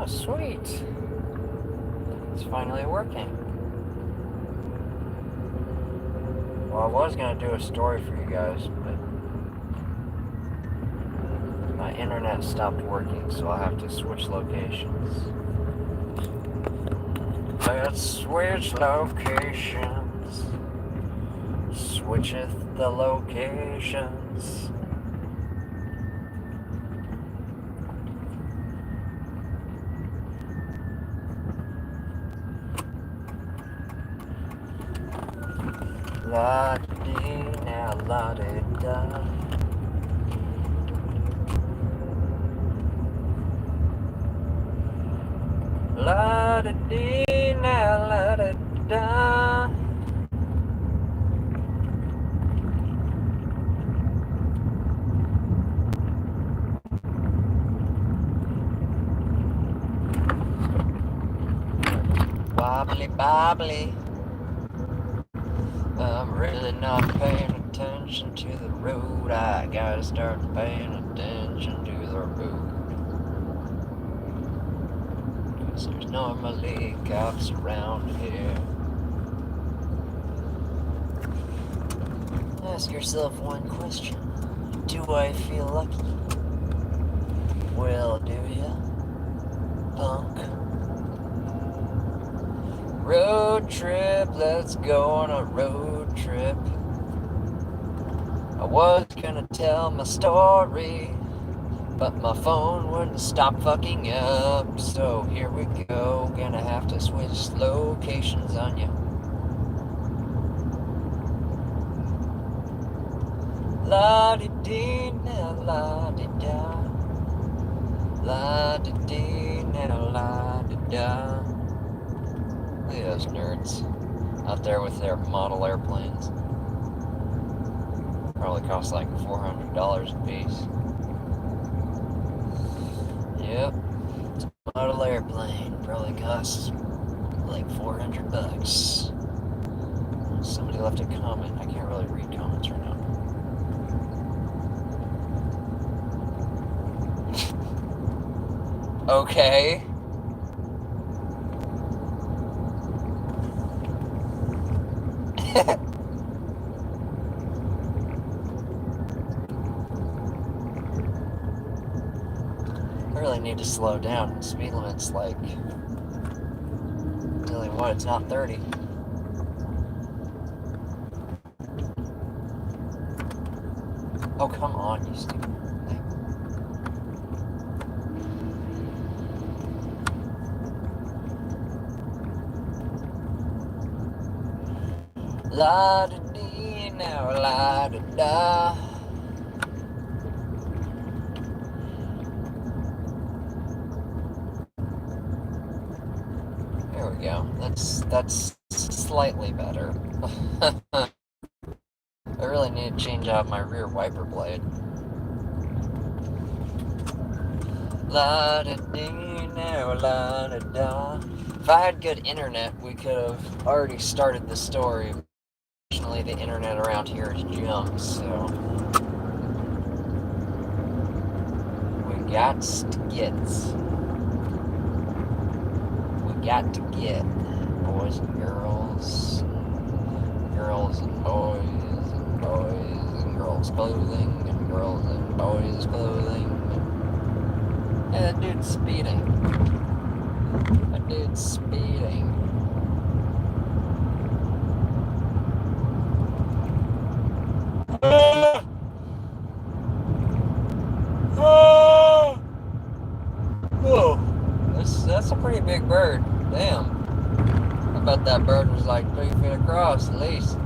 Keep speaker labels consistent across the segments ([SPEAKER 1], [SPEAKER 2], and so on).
[SPEAKER 1] Sweet. It's finally working. Well, I was going to do a story for you guys, but my internet stopped working, so I'll have to switch locations. Let's switch locations. Switcheth the locations. La-dee, now la-dee-da. La-dee, now la-dee-da. Wobbly bobbly. I'm really not paying attention to the road. I gotta start paying attention to the road. 'Cause there's normally cops around here. Ask yourself one question. Do I feel lucky? Well, do ya, punk? Road trip, let's go on a road trip. I was gonna tell my story, but my phone wouldn't stop fucking up. So here we go, gonna have to switch locations on you. La-di-dee, now la-di-da. La-di-dee, now la-di-da. Look at those nerds out there with their model airplanes. Probably cost like $400 a piece. Yep, it's a model airplane. Probably costs like $400. Somebody left a comment. I can't really read comments right now. Okay. I really need to slow down. The speed limit's like, tell you what, it's not 30. Oh, come on, you stupid thing. La-da-dee, now la-da-da. There we go. That's slightly better. I really need to change out my rear wiper blade. La-da-dee, now la-da-da. If I had good internet, we could have already started the story. Unfortunately, the internet around here is junk, so we got to get. We got to get boys and girls, girls and boys and girls clothing, and girls and boys clothing. Yeah, that dude's speeding. That dude's speeding. Whoa, that's a pretty big bird. Damn. I bet that bird was like 3 feet across at least.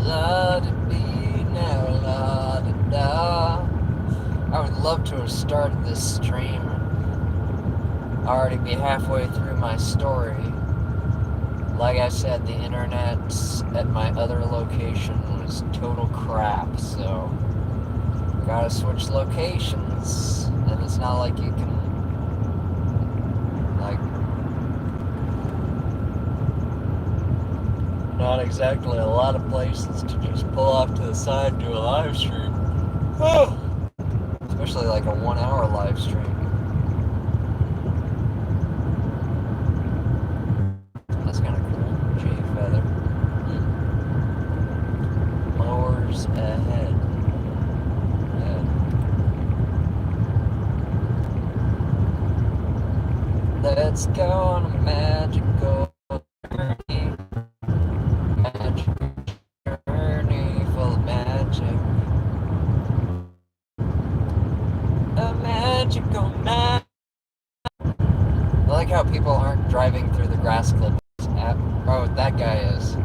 [SPEAKER 1] La-da-dee, now la-da-da. I would love to have started this stream already be halfway through my story. Like I said, the internet at my other location was total crap, so gotta switch locations. And it's not like you can, like, not exactly a lot of places to just pull off to the side and do a live stream. Oh! Especially like a 1 hour live stream. That's kind of cool. Jay Feather. Mowers ahead. Let's go on a magical journey. Magic journey full of magic. A magical night. I like how people aren't driving through the grass clippings. Oh, that guy is.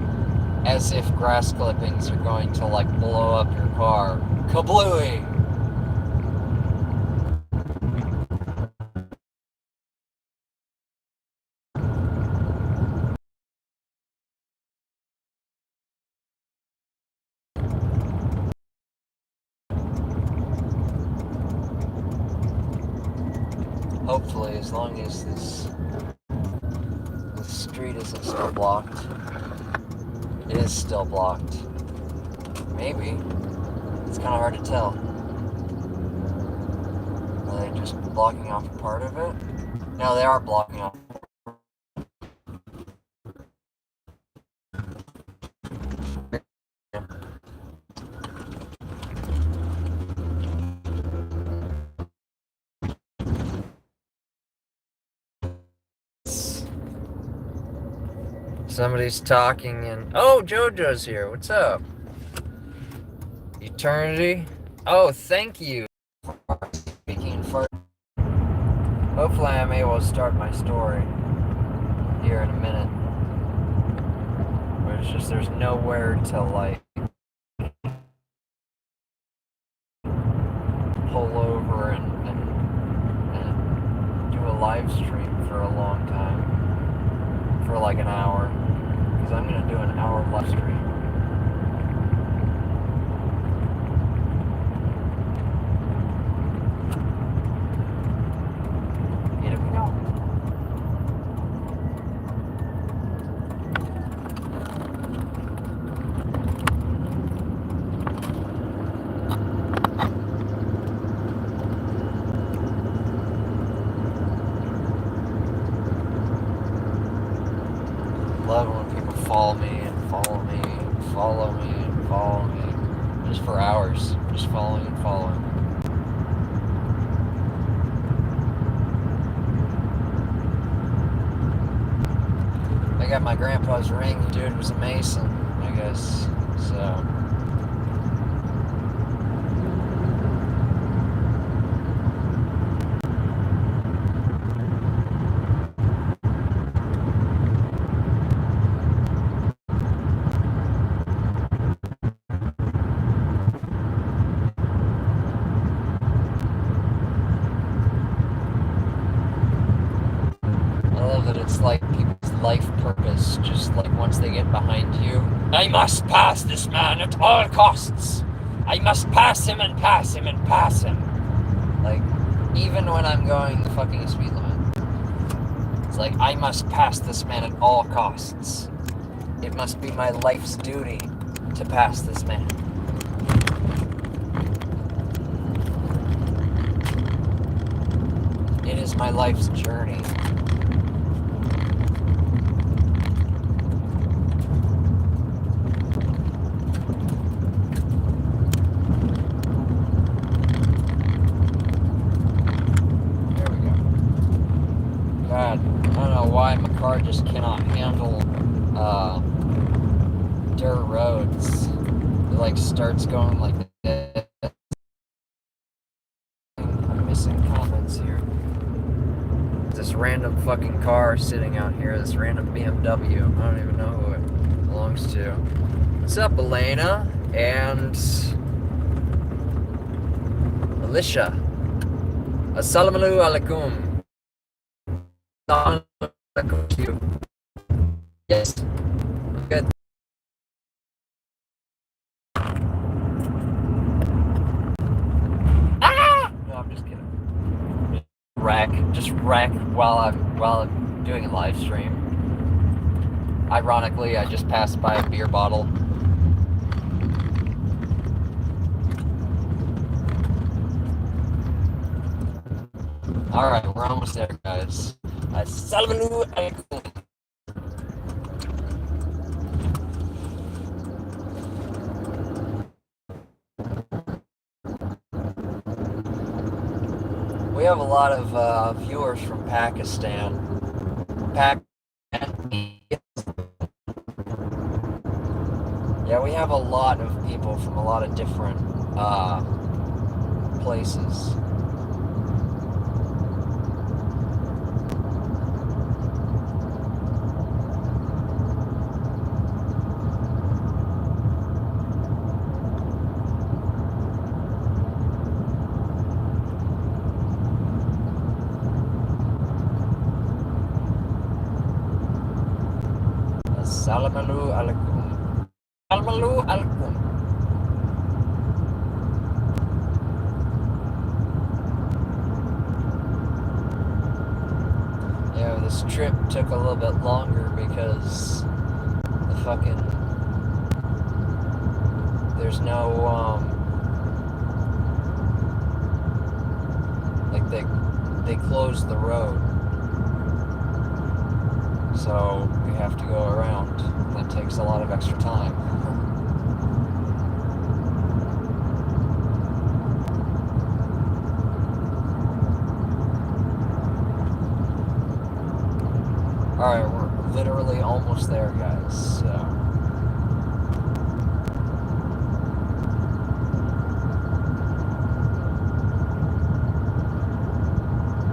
[SPEAKER 1] As if grass clippings are going to, like, blow up your car. Kablooey! Hopefully, as long as this street isn't still blocked. It is still blocked. Maybe. It's kind of hard to tell. Are they just blocking off a part of it? No, they are blocking off. Somebody's talking and... Oh, JoJo's here. What's up? Eternity? Oh, thank you for speaking first. Hopefully I'm able to start my story here in a minute. But it's just there's nowhere to, like, pull over and do a live stream for a long time. For like an hour. Because I'm going to do an hour live stream. Here we go. Love it when people follow me and follow me and follow me and follow me. Just for hours. Just following and following. I got my grandpa's ring. The dude was a Mason, I guess. So... it's like people's life purpose, just like once they get behind you. I must pass this man at all costs. I must pass him and pass him and pass him. Like, even when I'm going the fucking speed limit. It's like, I must pass this man at all costs. It must be my life's duty to pass this man. It is my life's journey. Why my car just cannot handle dirt roads. It like starts going like this. I'm missing comments here. This random fucking car sitting out here, this random BMW. I don't even know who it belongs to. What's up, Elena and Alicia? Assalamu alaikum. on you. Yes. Good. Ah! No, I'm just kidding. Just wreck while I'm doing a live stream. Ironically, I just passed by a beer bottle. Alright, we're almost there, guys. Assalamu alaikum. We have a lot of viewers from Pakistan. Yeah, we have a lot of people from a lot of different places. Assalamu alaikum. Assalamu alaikum. Yeah, this trip took a little bit longer because the fucking there's no like they closed the road, so we have to go around. That takes a lot of extra time. Alright, we're literally almost there, guys, so.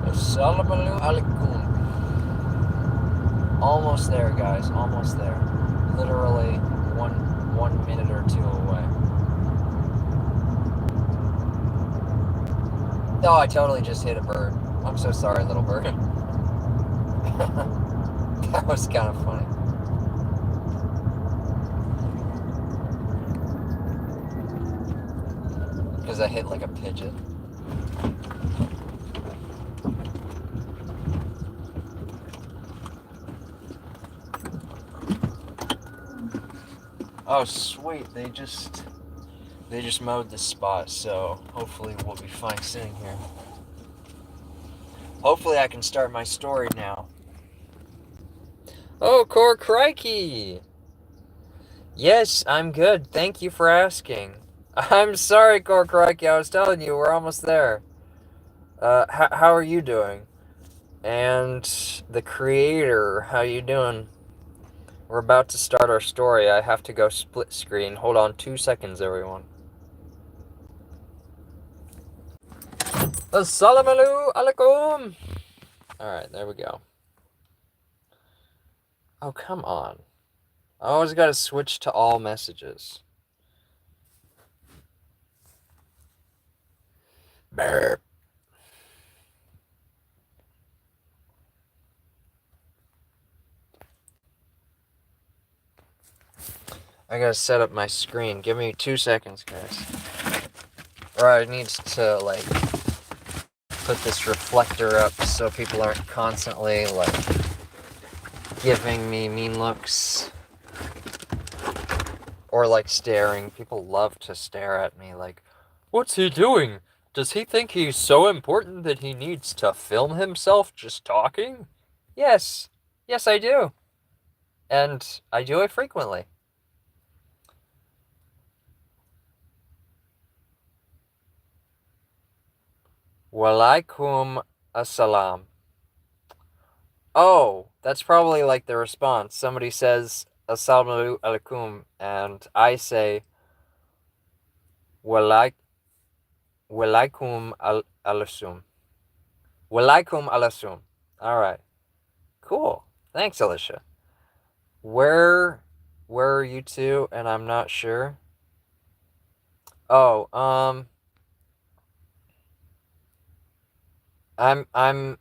[SPEAKER 1] Assalamu alaikum. Almost there, guys, almost there. Literally one minute or two away. Oh, I totally just hit a bird. I'm so sorry, little bird. That was kind of funny. Because I hit like a pigeon. Oh, sweet. They just mowed this spot, so hopefully we'll be fine sitting here. Hopefully I can start my story now. Oh, Core Crikey! Yes, I'm good. Thank you for asking. I'm sorry, Core Crikey. I was telling you, we're almost there. How are you doing? And the creator, how you doing? We're about to start our story. I have to go split screen. Hold on 2 seconds, everyone. Assalamu alaikum! Alright, there we go. Oh, come on. I always gotta switch to all messages. Burp. I gotta set up my screen. Give me 2 seconds, guys. Or I need to, like, put this reflector up so people aren't constantly, like, giving me mean looks. Or, like, staring. People love to stare at me, like, what's he doing? Does he think he's so important that he needs to film himself just talking? Yes. Yes, I do. And I do it frequently. Walaikum assalam. Oh, that's probably like the response. Somebody says assalamu alaikum, and I say walaikum alasum. Walaikum alasum. All right, cool. Thanks, Alicia. Where are you two? And I'm not sure. Oh, I'm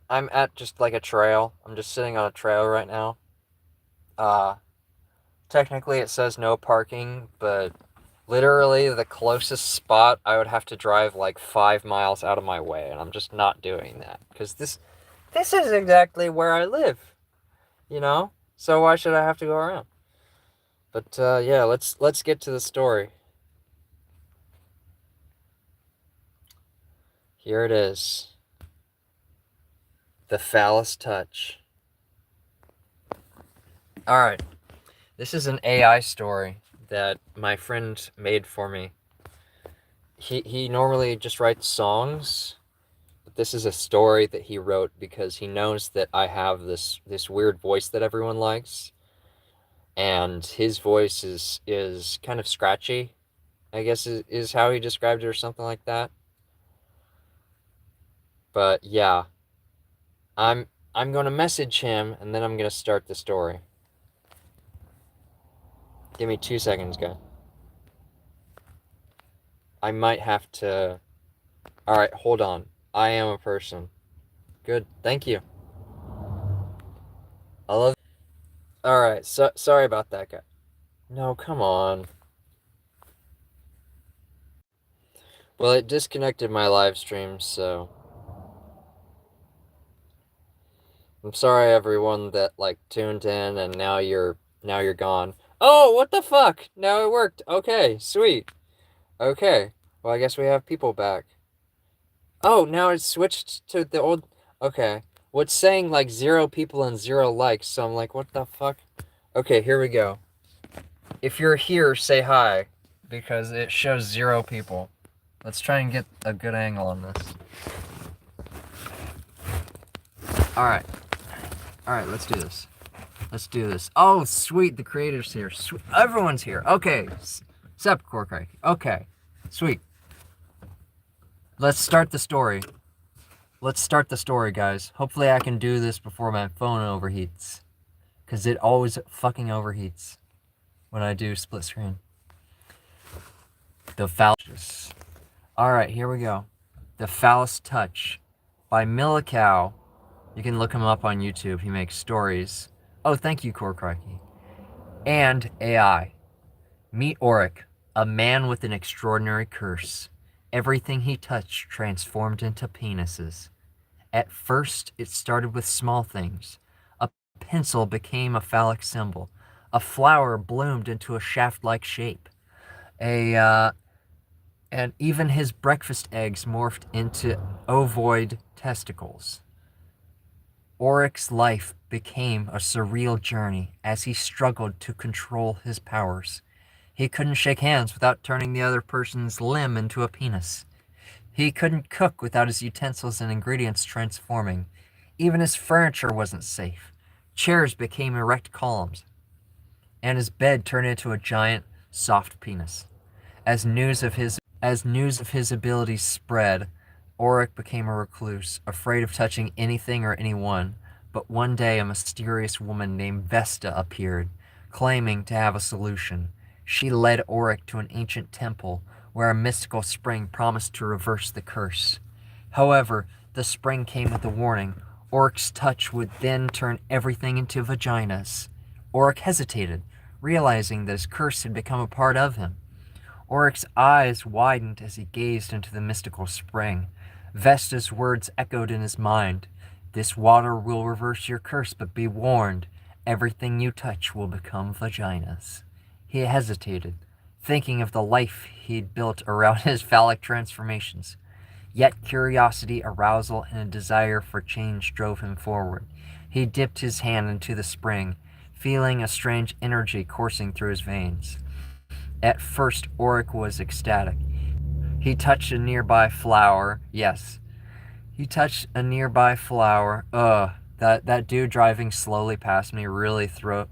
[SPEAKER 1] at just like a trail. I'm just sitting on a trail right now. Uh Technically it says no parking, but literally the closest spot I would have to drive like 5 miles out of my way, and I'm just not doing that because this is exactly where I live, you know. So why should I have to go around? But yeah, let's get to the story. Here it is. The phallus touch. All right. This is an AI story that my friend made for me. He normally just writes songs, but this is a story that he wrote because he knows that I have this weird voice that everyone likes, and his voice is kind of scratchy, I guess is how he described it or something like that. But yeah, I'm going to message him and then I'm going to start the story. Give me 2 seconds, guys. I might have to. All right, hold on. I am a person. Good. Thank you. I love. All right. So sorry about that, guy. No, come on. Well, it disconnected my live stream, so I'm sorry everyone that like tuned in and now you're gone. Oh, what the fuck? Now it worked. Okay, sweet. Okay. Well, I guess we have people back. Oh, now it's switched to the old. Okay. What's saying like 0 people and 0 likes, so I'm like, what the fuck? Okay, here we go. If you're here, say hi, because it shows 0 people. Let's try and get a good angle on this. Alright. Alright, let's do this. Let's do this. Oh, sweet, the creator's here. Sweet. Everyone's here. Okay. Except Cork. Okay. Sweet. Let's start the story. Let's start the story, guys. Hopefully I can do this before my phone overheats. Because it always fucking overheats when I do split screen. The phallus. Alright, here we go. The Phallus Touch by Milikow. You can look him up on YouTube. He makes stories. Oh, thank you, Cork. And AI. Meet Auric, a man with an extraordinary curse. Everything he touched transformed into penises. At first, it started with small things. A pencil became a phallic symbol. A flower bloomed into a shaft-like shape. And even his breakfast eggs morphed into ovoid testicles. Auric's life became a surreal journey as he struggled to control his powers. He couldn't shake hands without turning the other person's limb into a penis. He couldn't cook without his utensils and ingredients transforming. Even his furniture wasn't safe. Chairs became erect columns, and his bed turned into a giant, soft penis. As news of his abilities spread, Auric became a recluse, afraid of touching anything or anyone. But one day a mysterious woman named Vesta appeared, claiming to have a solution. She led Auric to an ancient temple where a mystical spring promised to reverse the curse. However, the spring came with a warning. Auric's touch would then turn everything into vaginas. Auric hesitated, realizing that his curse had become a part of him. Auric's eyes widened as he gazed into the mystical spring. Vesta's words echoed in his mind. This water will reverse your curse, but be warned, everything you touch will become vaginas. He hesitated, thinking of the life he'd built around his phallic transformations. Yet curiosity, arousal, and a desire for change drove him forward. He dipped his hand into the spring, feeling a strange energy coursing through his veins. At first, Auric was ecstatic. He touched a nearby flower. Yes. He touched a nearby flower. That dude driving slowly past me really threw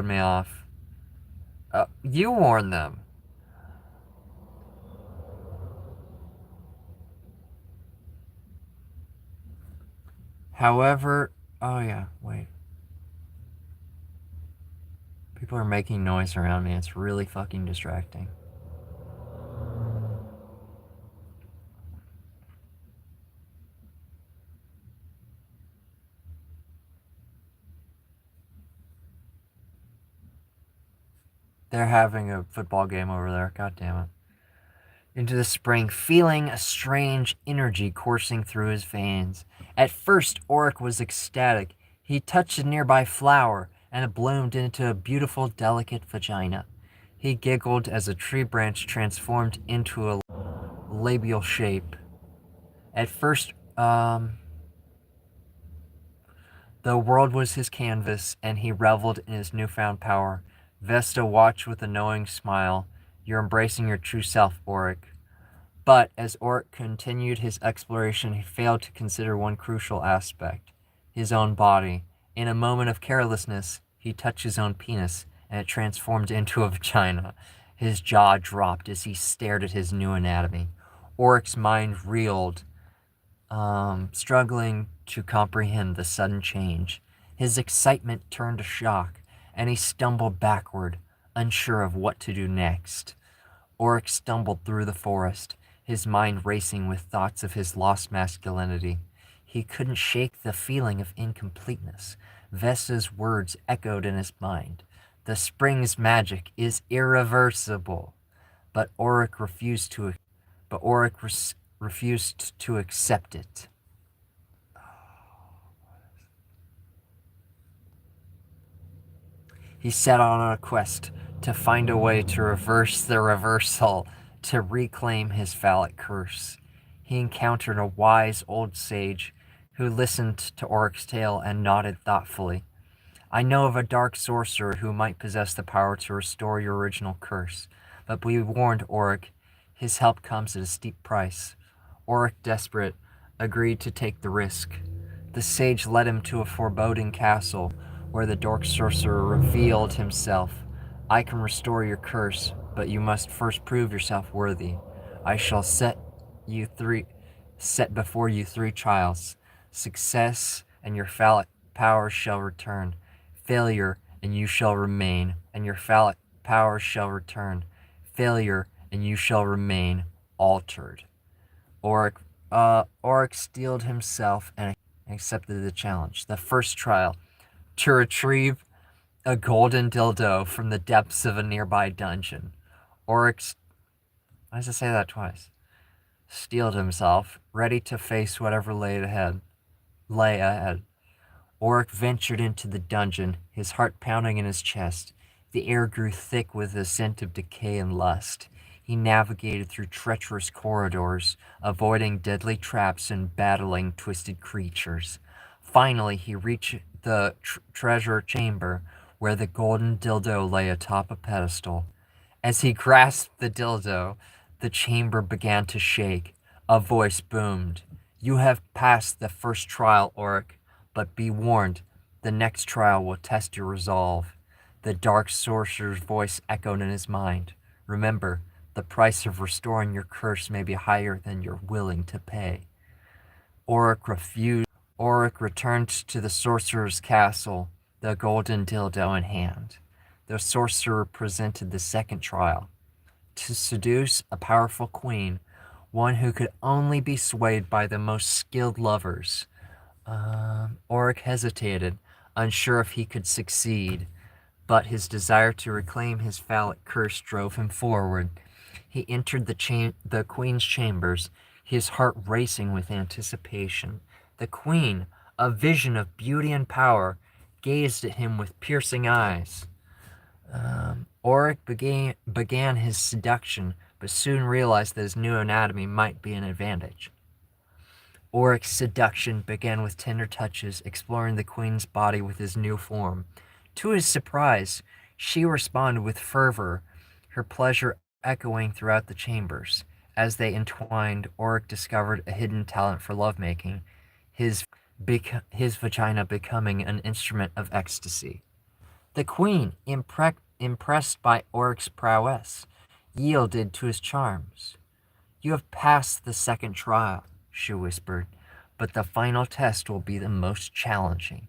[SPEAKER 1] me off. You warned them. However, oh yeah, wait. People are making noise around me. It's really fucking distracting. They're having a football game over there. God damn it. Into the spring, feeling a strange energy coursing through his veins. At first, Oric was ecstatic. He touched a nearby flower, and it bloomed into a beautiful, delicate vagina. He giggled as a tree branch transformed into a labial shape. At first, the world was his canvas, and he reveled in his newfound power. Vesta watched with a knowing smile. You're embracing your true self, Oric. But as Oric continued his exploration, he failed to consider one crucial aspect: his own body. In a moment of carelessness, he touched his own penis, and it transformed into a vagina. His jaw dropped as he stared at his new anatomy. Oric's mind reeled, struggling to comprehend the sudden change. His excitement turned to shock, and he stumbled backward, unsure of what to do next. Oric stumbled through the forest, his mind racing with thoughts of his lost masculinity. He couldn't shake the feeling of incompleteness. Vesta's words echoed in his mind. The spring's magic is irreversible. But Oric refused to accept it. He set on a quest to find a way to reverse the reversal, to reclaim his phallic curse. He encountered a wise old sage who listened to Oric's tale and nodded thoughtfully. I know of a dark sorcerer who might possess the power to restore your original curse, but be warned, Oric, his help comes at a steep price. Oric, desperate, agreed to take the risk. The sage led him to a foreboding castle where the dark sorcerer revealed himself. I can restore your curse, but you must first prove yourself worthy. I shall set before you 3 trials. Success, and your phallic powers shall return. Failure, and you shall remain, and your phallic powers shall return. Failure, and you shall remain altered. Oric steeled himself and accepted the challenge. The first trial: to retrieve a golden dildo from the depths of a nearby dungeon. Oric, why does it say that twice? Steeled himself, ready to face whatever lay ahead. Oric ventured into the dungeon, his heart pounding in his chest. The air grew thick with the scent of decay and lust. He navigated through treacherous corridors, avoiding deadly traps and battling twisted creatures. Finally, he reached the treasure chamber, where the golden dildo lay atop a pedestal. As he grasped the dildo, the chamber began to shake. A voice boomed. You have passed the first trial, Oric, but be warned, the next trial will test your resolve. The dark sorcerer's voice echoed in his mind. Remember, the price of restoring your curse may be higher than you're willing to pay. Oric refused. Oric returned to the sorcerer's castle, the golden dildo in hand. The sorcerer presented the second trial: to seduce a powerful queen, one who could only be swayed by the most skilled lovers. Oric hesitated, unsure if he could succeed, but his desire to reclaim his phallic curse drove him forward. He entered the queen's chambers, his heart racing with anticipation. The queen, a vision of beauty and power, gazed at him with piercing eyes. Oric began his seduction, but soon realized that his new anatomy might be an advantage. Oric's seduction began with tender touches, exploring the queen's body with his new form. To his surprise, she responded with fervor, her pleasure echoing throughout the chambers. As they entwined, Oric discovered a hidden talent for lovemaking, his vagina becoming an instrument of ecstasy. The queen, impressed by Oric's prowess, yielded to his charms. You have passed the second trial, she whispered, but the final test will be the most challenging.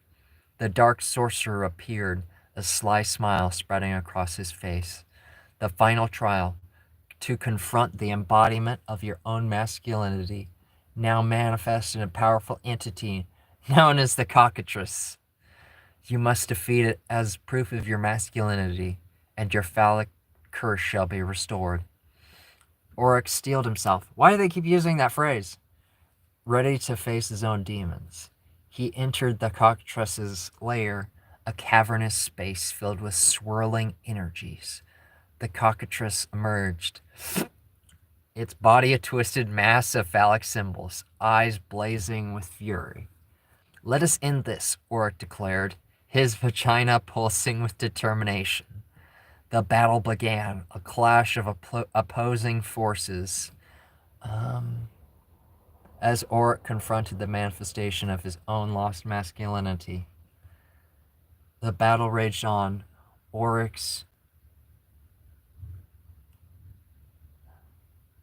[SPEAKER 1] The dark sorcerer appeared, a sly smile spreading across his face. The final trial: to confront the embodiment of your own masculinity, now manifest in a powerful entity known as the cockatrice. You must defeat it as proof of your masculinity, and your phallic curse shall be restored. Oryx steeled himself. Why do they keep using that phrase? Ready to face his own demons. He entered the cockatrice's lair, a cavernous space filled with swirling energies. The cockatrice emerged, its body a twisted mass of phallic symbols, eyes blazing with fury. Let us end this, Oryx declared, his vagina pulsing with determination. The battle began, a clash of opposing forces. As Oryx confronted the manifestation of his own lost masculinity. The battle raged on. Oryx.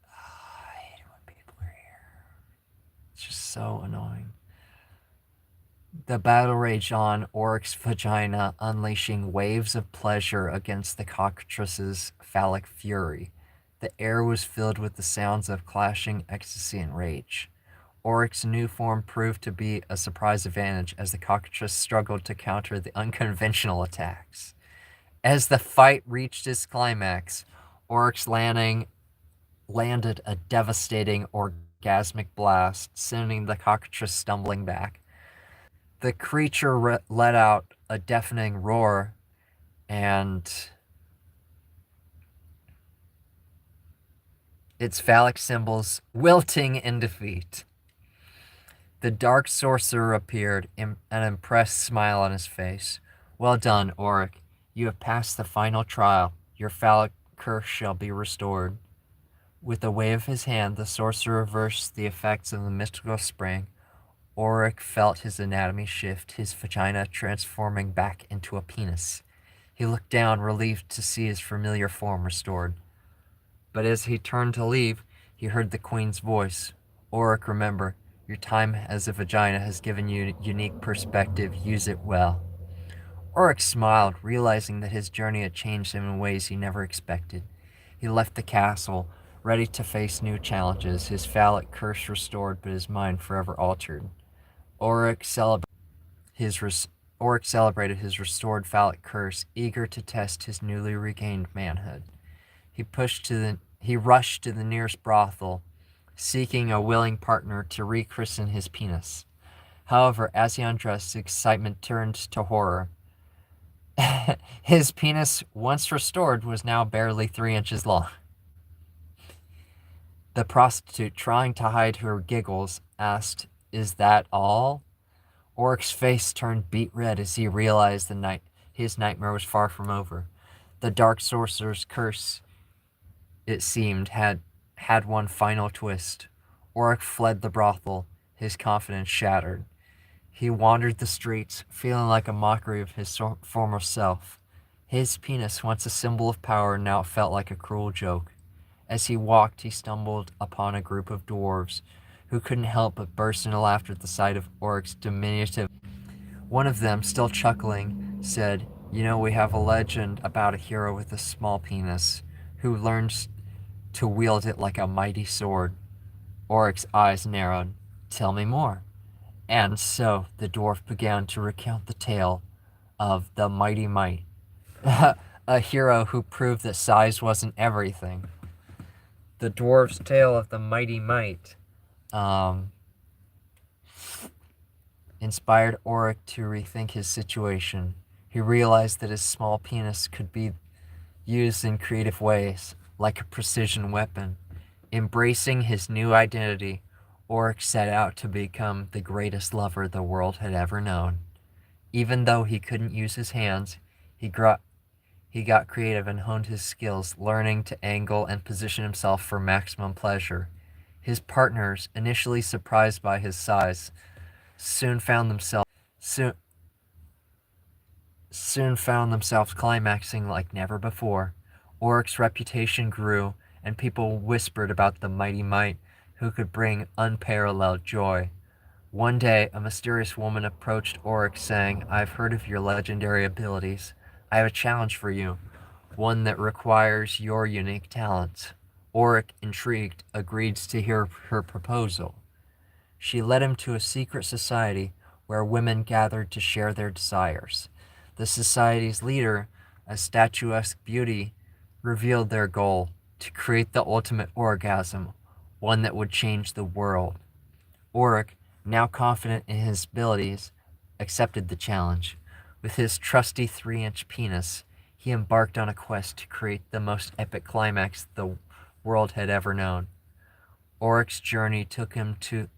[SPEAKER 1] I hate it when people are here. It's just so annoying. The battle raged on, Oryx's vagina unleashing waves of pleasure against the cockatrice's phallic fury. The air was filled with the sounds of clashing ecstasy and rage. Oryx's new form proved to be a surprise advantage as the cockatrice struggled to counter the unconventional attacks. As the fight reached its climax, Oryx landed a devastating orgasmic blast, sending the cockatrice stumbling back. The creature let out a deafening roar, and its phallic symbols wilting in defeat. The dark sorcerer appeared, an impressed smile on his face. Well done, Oryx. You have passed the final trial. Your phallic curse shall be restored. With a wave of his hand, the sorcerer reversed the effects of the mystical spring. Oryx felt his anatomy shift, his vagina transforming back into a penis. He looked down, relieved to see his familiar form restored. But as he turned to leave, he heard the queen's voice. Oryx, remember, your time as a vagina has given you a unique perspective. Use it well. Oryx smiled, realizing that his journey had changed him in ways he never expected. He left the castle, ready to face new challenges, his phallic curse restored but his mind forever altered. Oryx celebrated his restored phallic curse, eager to test his newly regained manhood. He rushed to the nearest brothel, seeking a willing partner to rechristen his penis. However, as he undressed, excitement turned to horror. His penis, once restored, was now barely 3 inches long. The prostitute, trying to hide her giggles, asked, "Is that all?" Oryx's face turned beet red as he realized his nightmare was far from over. The dark sorcerer's curse, it seemed, had one final twist. Oryx fled the brothel, his confidence shattered. He wandered the streets, feeling like a mockery of his former self. His penis, once a symbol of power, now felt like a cruel joke. As he walked, he stumbled upon a group of dwarves, who couldn't help but burst into laughter at the sight of Oryx's diminutive. One of them, still chuckling, said, "You know, we have a legend about a hero with a small penis, who learns to wield it like a mighty sword." Oryx's eyes narrowed. "Tell me more." And so the dwarf began to recount the tale of the Mighty Might, a hero who proved that size wasn't everything. The dwarf's tale of the Mighty Might inspired Oryx to rethink his situation. He realized that his small penis could be used in creative ways, like a precision weapon. Embracing his new identity, Oryx set out to become the greatest lover the world had ever known. Even though he couldn't use his hands, he got creative and honed his skills, learning to angle and position himself for maximum pleasure. His partners, initially surprised by his size, soon found themselves climaxing like never before. Oryx's reputation grew, and people whispered about the Mighty Might, who could bring unparalleled joy. One day, a mysterious woman approached Oryx, saying, "I've heard of your legendary abilities. I have a challenge for you, one that requires your unique talents." Oryx, intrigued, agreed to hear her proposal. She led him to a secret society where women gathered to share their desires. The society's leader, a statuesque beauty, revealed their goal to create the ultimate orgasm, one that would change the world. Auric, now confident in his abilities, accepted the challenge. With his trusty 3-inch penis, he embarked on a quest to create the most epic climax the world had ever known. Auric's journey took him to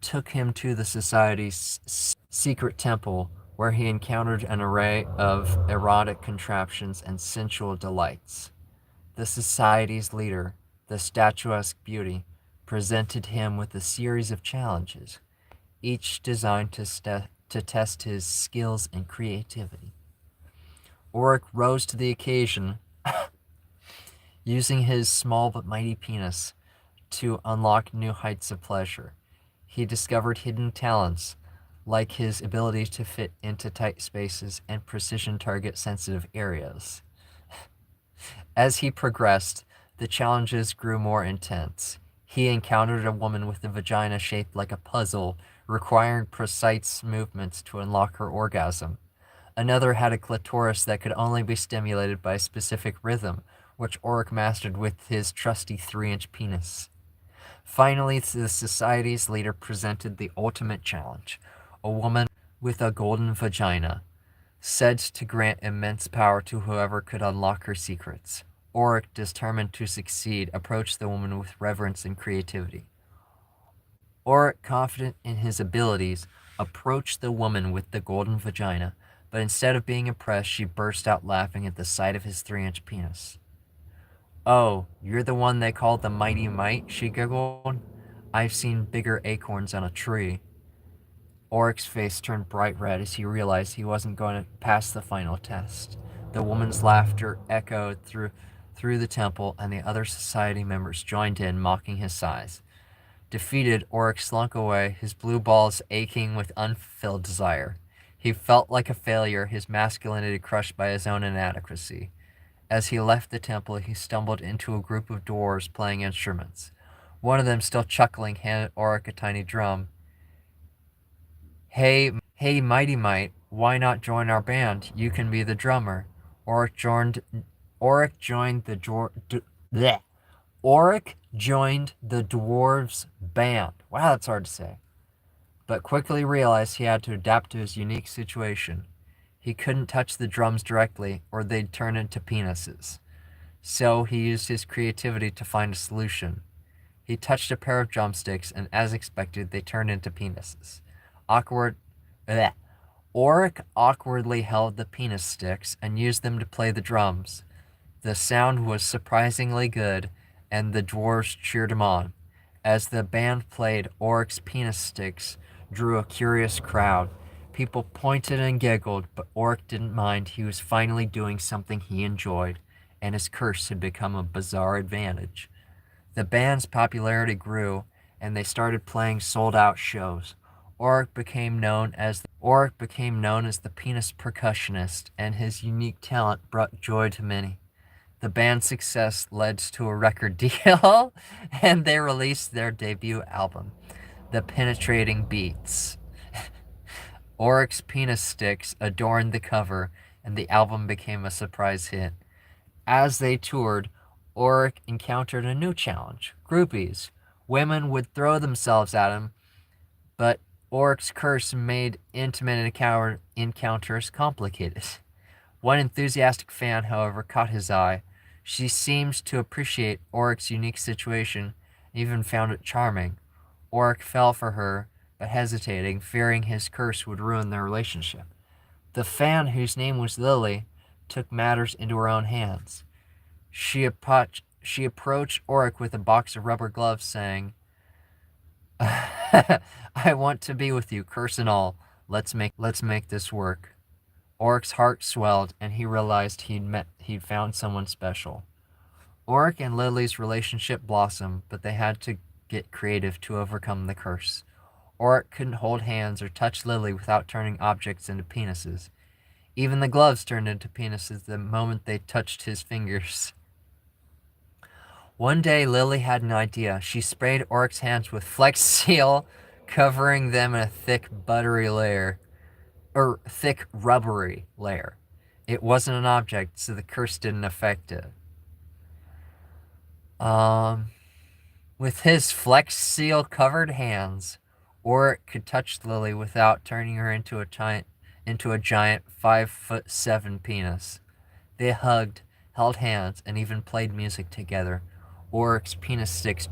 [SPEAKER 1] the society's secret temple, where he encountered an array of erotic contraptions and sensual delights. The society's leader, the statuesque beauty, presented him with a series of challenges, each designed to test his skills and creativity. Auric rose to the occasion, using his small but mighty penis to unlock new heights of pleasure. He discovered hidden talents, like his ability to fit into tight spaces and precision target sensitive areas. As he progressed, the challenges grew more intense. He encountered a woman with a vagina shaped like a puzzle, requiring precise movements to unlock her orgasm. Another had a clitoris that could only be stimulated by a specific rhythm, which Auric mastered with his trusty 3-inch penis. Finally, the society's leader presented the ultimate challenge, a woman with a golden vagina, said to grant immense power to whoever could unlock her secrets. Auric, determined to succeed, approached the woman with reverence and creativity. Auric, confident in his abilities, approached the woman with the golden vagina, but instead of being impressed, she burst out laughing at the sight of his 3-inch penis. "Oh, you're the one they call the Mighty Mite?" she giggled. "I've seen bigger acorns on a tree." Auric's face turned bright red as he realized he wasn't going to pass the final test. The woman's laughter echoed through the temple, and the other society members joined in, mocking his size. Defeated, Auric slunk away, his blue balls aching with unfulfilled desire. He felt like a failure, his masculinity crushed by his own inadequacy. As he left the temple, he stumbled into a group of dwarves playing instruments. One of them, still chuckling, handed Auric a tiny drum. Hey, Mighty Mite, why not join our band? You can be the drummer." Auric joined the dwarves' band. Wow, that's hard to say. But quickly realized he had to adapt to his unique situation. He couldn't touch the drums directly, or they'd turn into penises. So he used his creativity to find a solution. He touched a pair of drumsticks, and as expected, they turned into penises. Auric awkwardly held the penis sticks and used them to play the drums. The sound was surprisingly good, and the dwarves cheered him on. As the band played, Auric's penis sticks drew a curious crowd. People pointed and giggled, but Auric didn't mind. He was finally doing something he enjoyed, and his curse had become a bizarre advantage. The band's popularity grew, and they started playing sold-out shows. Auric became known as the penis percussionist, and his unique talent brought joy to many. The band's success led to a record deal, and they released their debut album, The Penetrating Beats. Auric's penis sticks adorned the cover, and the album became a surprise hit. As they toured, Auric encountered a new challenge: groupies. Women would throw themselves at him, but Auric's curse made intimate encounters complicated. One enthusiastic fan, however, caught his eye. She seemed to appreciate Auric's unique situation and even found it charming. Auric fell for her, but hesitating, fearing his curse would ruin their relationship. The fan, whose name was Lily, took matters into her own hands. She approached Auric with a box of rubber gloves, saying, "I want to be with you, curse and all. Let's make this work." Auric's heart swelled, and he realized he'd found someone special. Auric and Lily's relationship blossomed, but they had to get creative to overcome the curse. Auric couldn't hold hands or touch Lily without turning objects into penises. Even the gloves turned into penises the moment they touched his fingers. One day, Lily had an idea. She sprayed Auric's hands with Flex Seal, covering them in a thick, rubbery layer. It wasn't an object, so the curse didn't affect it. Um, with his Flex Seal covered hands, Oric could touch Lily without turning her into a giant 5'7" penis. They hugged, held hands, and even played music together. Oric's penis sticks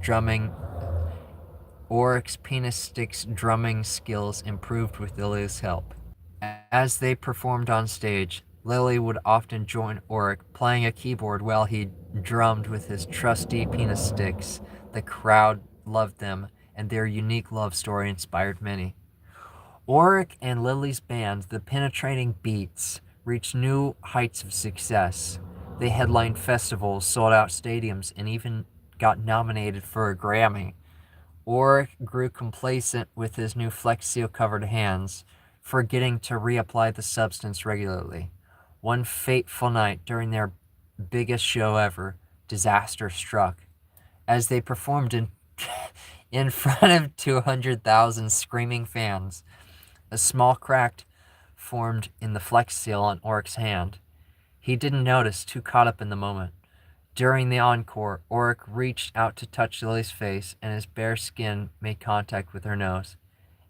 [SPEAKER 1] drumming skills improved with Lily's help. As they performed on stage, Lily would often join Oric, playing a keyboard while he drummed with his trusty penis sticks. The crowd loved them, and their unique love story inspired many. Oric and Lily's band, The Penetrating Beats, reached new heights of success. They headlined festivals, sold out stadiums, and even got nominated for a Grammy. Oric grew complacent with his new Flex Seal covered hands, forgetting to reapply the substance regularly. One fateful night during their biggest show ever, disaster struck. As they performed in front of 200,000 screaming fans, a small crack formed in the Flex Seal on Oric's hand. He didn't notice, too caught up in the moment. During the encore, Oric reached out to touch Lily's face, and his bare skin made contact with her nose.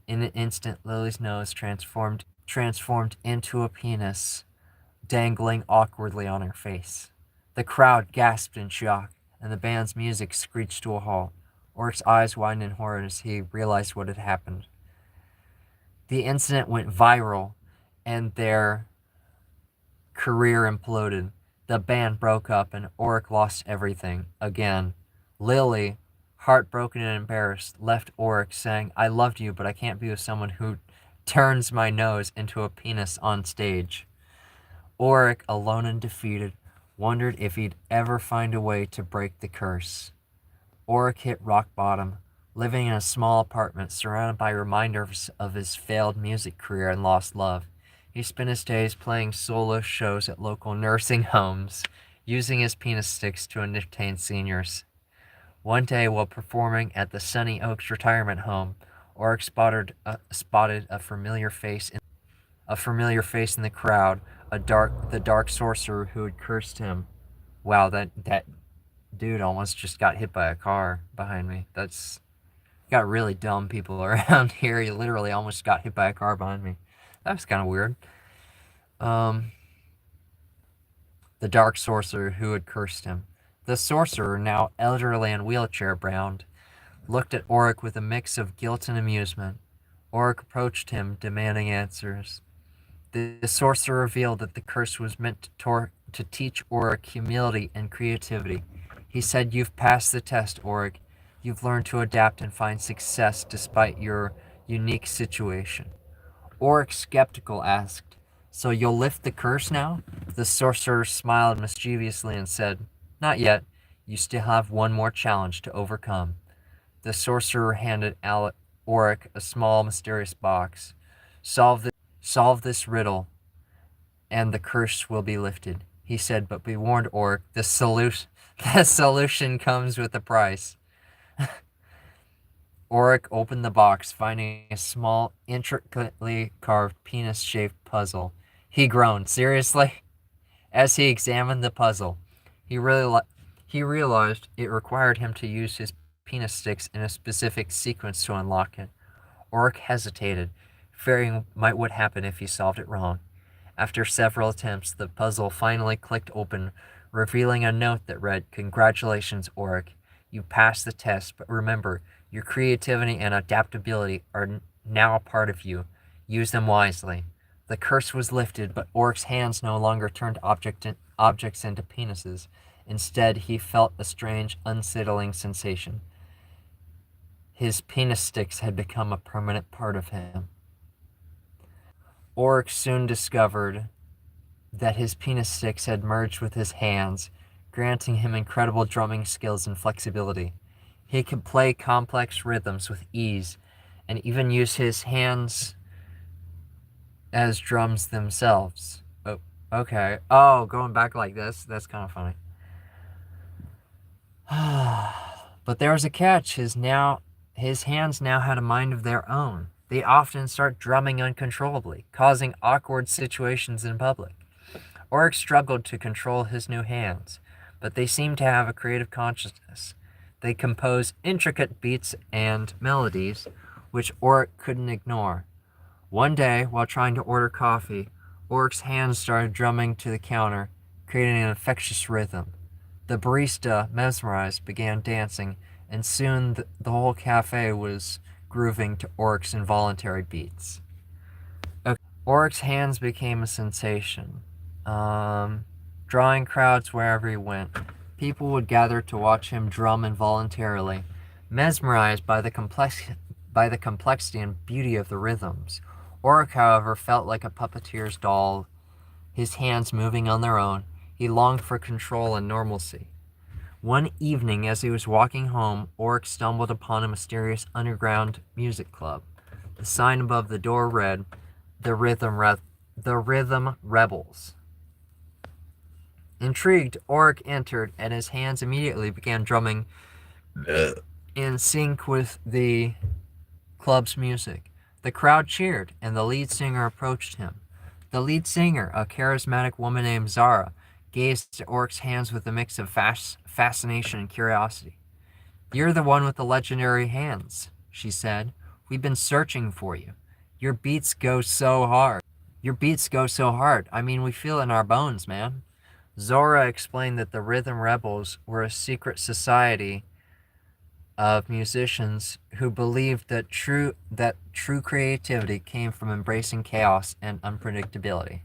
[SPEAKER 1] In an instant, Lily's nose transformed into a penis, dangling awkwardly on her face. The crowd gasped in shock, and the band's music screeched to a halt. Oric's eyes widened in horror as he realized what had happened. The incident went viral, and their career imploded. The band broke up, and Oric lost everything again. Lily, heartbroken and embarrassed, left Oric saying, "I loved you, but I can't be with someone who turns my nose into a penis on stage." Oric, alone and defeated, wondered if he'd ever find a way to break the curse. Oric hit rock bottom, living in a small apartment surrounded by reminders of his failed music career and lost love. He spent his days playing solo shows at local nursing homes, using his penis sticks to entertain seniors. One day, while performing at the Sunny Oaks retirement home, Oric spotted a familiar face in the crowd, the dark sorcerer who had cursed him. Wow, that dude almost just got hit by a car behind me. That's got really dumb people around here. He literally almost got hit by a car behind me. That was kind of weird. The dark sorcerer who had cursed him. The sorcerer, now elderly and wheelchair-bound, looked at Oric with a mix of guilt and amusement. Oric approached him, demanding answers. The sorcerer revealed that the curse was meant to teach Oric humility and creativity. He said, "You've passed the test, Oric. You've learned to adapt and find success despite your unique situation." Oric, skeptical, asked, "So you'll lift the curse now?" The sorcerer smiled mischievously and said, "Not yet. You still have one more challenge to overcome." The sorcerer handed Oric a small, mysterious box. Solve this riddle, and the curse will be lifted," he said, but be warned, Oric, the solution comes with a price. Oric opened the box, finding a small, intricately carved penis-shaped puzzle. He groaned. Seriously? As he examined the puzzle, he realized it required him to use his penis sticks in a specific sequence to unlock it. Oric hesitated, fearing what would happen if he solved it wrong. After several attempts, the puzzle finally clicked open, revealing a note that read, "Congratulations, Oric. You passed the test, but remember, your creativity and adaptability are now a part of you. Use them wisely." The curse was lifted, but Oric's hands no longer turned objects into penises. Instead, he felt a strange, unsettling sensation. His penis sticks had become a permanent part of him. Oric soon discovered that his penis sticks had merged with his hands, granting him incredible drumming skills and flexibility. He could play complex rhythms with ease, and even use his hands as drums themselves. Oh, okay. Oh, going back like this? That's kind of funny. But there was a catch. His hands now had a mind of their own. They often start drumming uncontrollably, causing awkward situations in public. Oryx struggled to control his new hands, but they seemed to have a creative consciousness. They composed intricate beats and melodies, which Oryx couldn't ignore. One day, while trying to order coffee, Oryx's hands started drumming to the counter, creating an infectious rhythm. The barista, mesmerized, began dancing, and soon the whole cafe was grooving to Oryx's involuntary beats. Oryx's hands became a sensation, drawing crowds wherever he went. People would gather to watch him drum involuntarily, mesmerized by the complexity and beauty of the rhythms. Oryx, however, felt like a puppeteer's doll, his hands moving on their own. He longed for control and normalcy. One evening, as he was walking home, Oryx stumbled upon a mysterious underground music club. The sign above the door read, The Rhythm Rebels. Intrigued, Oryx entered, and his hands immediately began drumming in sync with the club's music. The crowd cheered, and the lead singer approached him. The lead singer, a charismatic woman named Zara, gazed at Oryx's hands with a mix of fascination and curiosity. "You're the one with the legendary hands," she said. "We've been searching for you. Your beats go so hard. I mean, we feel it in our bones, man." Zora explained that the Rhythm Rebels were a secret society of musicians who believed that true creativity came from embracing chaos and unpredictability.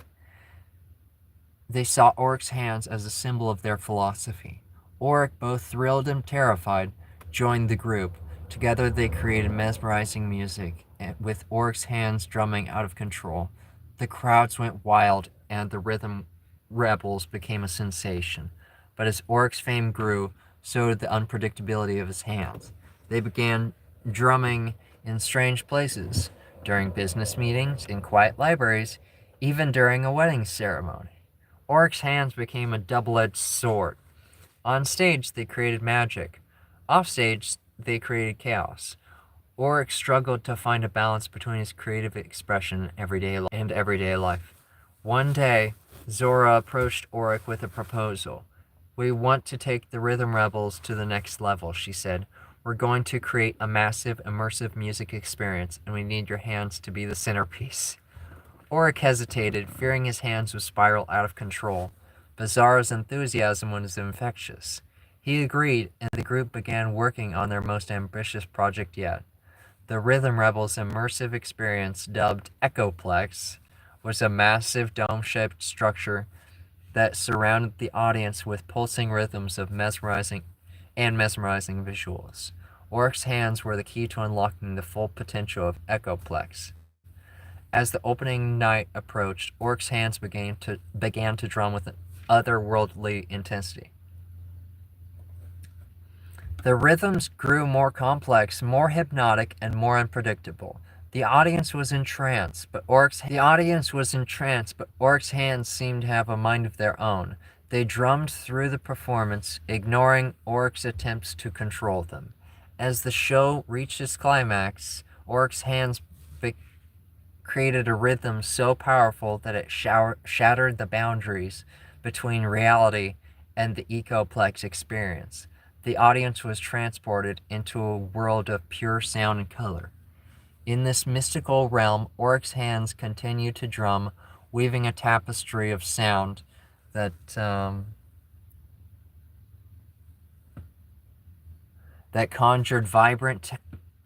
[SPEAKER 1] They saw Oryx's hands as a symbol of their philosophy. Oryx, both thrilled and terrified, joined the group. Together they created mesmerizing music, with Oryx's hands drumming out of control. The crowds went wild, and the Rhythm Rebels became a sensation. But as Oryx's fame grew, so did the unpredictability of his hands. They began drumming in strange places, during business meetings, in quiet libraries, even during a wedding ceremony. Oryx's hands became a double-edged sword. On stage, they created magic. Off stage, they created chaos. Oryx struggled to find a balance between his creative expression and everyday life. One day, Zora approached Oryx with a proposal. "We want to take the Rhythm Rebels to the next level," she said. "We're going to create a massive, immersive music experience, and we need your hands to be the centerpiece." Oryx hesitated, fearing his hands would spiral out of control. But Zara's enthusiasm was infectious. He agreed, and the group began working on their most ambitious project yet. The Rhythm Rebels' immersive experience, dubbed Echoplex, was a massive dome-shaped structure that surrounded the audience with pulsing rhythms of mesmerizing visuals. Oryx's hands were the key to unlocking the full potential of Echoplex. As the opening night approached, Oryx's hands began to drum with an otherworldly intensity. The rhythms grew more complex, more hypnotic, and more unpredictable. The audience was entranced, but Oryx's hands seemed to have a mind of their own. They drummed through the performance, ignoring Oryx's attempts to control them. As the show reached its climax, Oryx's hands created a rhythm so powerful that it shattered the boundaries between reality and the Echoplex experience. The audience was transported into a world of pure sound and color. In this mystical realm, Oryx's hands continued to drum, weaving a tapestry of sound that conjured vibrant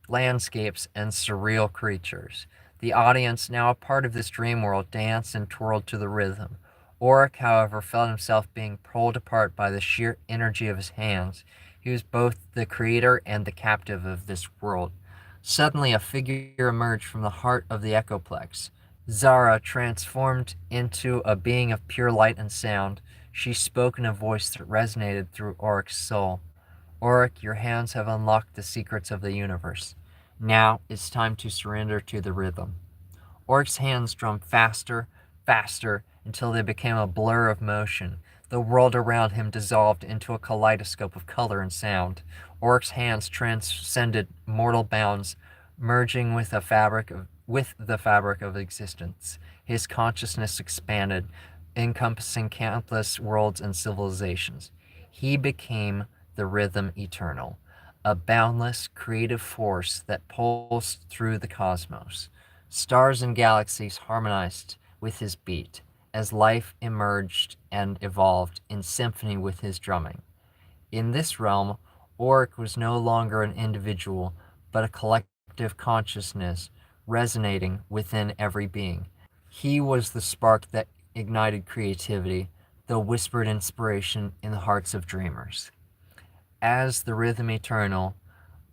[SPEAKER 1] landscapes and surreal creatures. The audience, now a part of this dream world, danced and twirled to the rhythm. Oryx, however, felt himself being pulled apart by the sheer energy of his hands. He was both the creator and the captive of this world. Suddenly, a figure emerged from the heart of the Echoplex. Zara, transformed into a being of pure light and sound, she spoke in a voice that resonated through Oryx's soul. "Oryx, your hands have unlocked the secrets of the universe. Now it's time to surrender to the rhythm." Oryx's hands drummed faster, until they became a blur of motion. The world around him dissolved into a kaleidoscope of color and sound. Oryx's hands transcended mortal bounds, merging with the fabric of existence. His consciousness expanded, encompassing countless worlds and civilizations. He became the rhythm eternal, a boundless creative force that pulsed through the cosmos. Stars and galaxies harmonized with his beat as life emerged and evolved in symphony with his drumming. In this realm, Auric was no longer an individual, but a collective consciousness resonating within every being. He was the spark that ignited creativity, the whispered inspiration in the hearts of dreamers. As the rhythm eternal,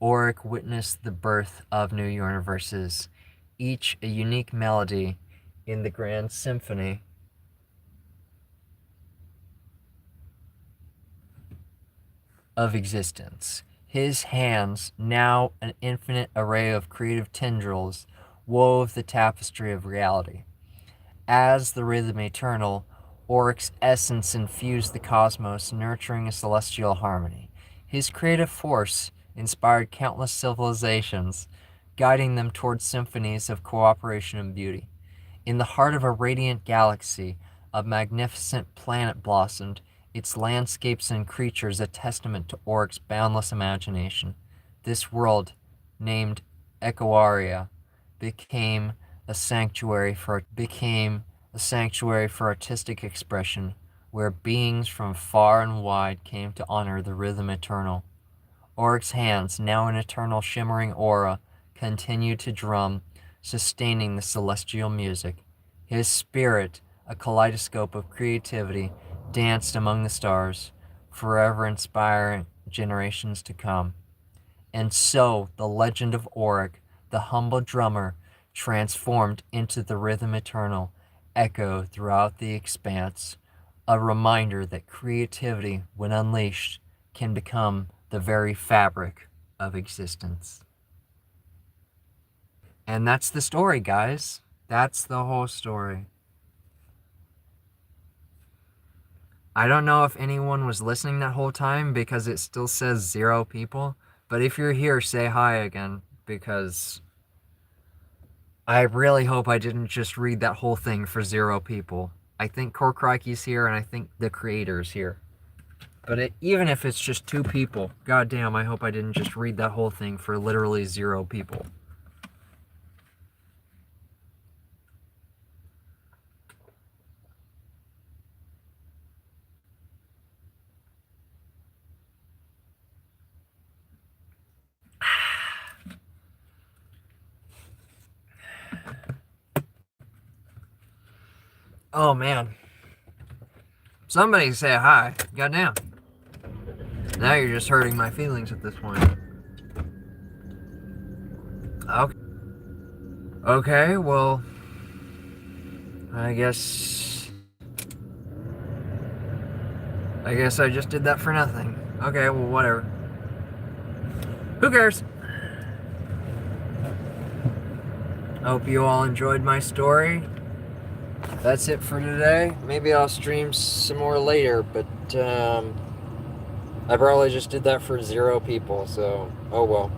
[SPEAKER 1] Auric witnessed the birth of new universes, each a unique melody in the grand symphony of existence. His hands, now an infinite array of creative tendrils, wove the tapestry of reality. As the rhythm eternal, Auric's essence infused the cosmos, nurturing a celestial harmony. His creative force inspired countless civilizations, guiding them towards symphonies of cooperation and beauty. In the heart of a radiant galaxy, a magnificent planet blossomed, its landscapes and creatures a testament to Auric's boundless imagination. This world, named Echoaria, became a sanctuary for artistic expression, where beings from far and wide came to honor the rhythm eternal. Auric's hands, now an eternal shimmering aura, continued to drum, sustaining the celestial music. His spirit, a kaleidoscope of creativity, danced among the stars, forever inspiring generations to come. And so the legend of Auric, the humble drummer, transformed into the rhythm eternal, echoed throughout the expanse, a reminder that creativity, when unleashed, can become the very fabric of existence. And that's the story, guys. That's the whole story. I don't know if anyone was listening that whole time because it still says 0 people, but if you're here, say hi again, because I really hope I didn't just read that whole thing for 0 people. I think Korkrike's here, and I think the creator's here. But even if it's just 2 people, goddamn, I hope I didn't just read that whole thing for literally 0 people. Oh, man. Somebody say hi. Goddamn. Now you're just hurting my feelings at this point. Okay, well, I guess I just did that for nothing. Okay, well, whatever. Who cares? I hope you all enjoyed my story. That's it for today. Maybe I'll stream some more later, but I probably just did that for 0 people, so oh well.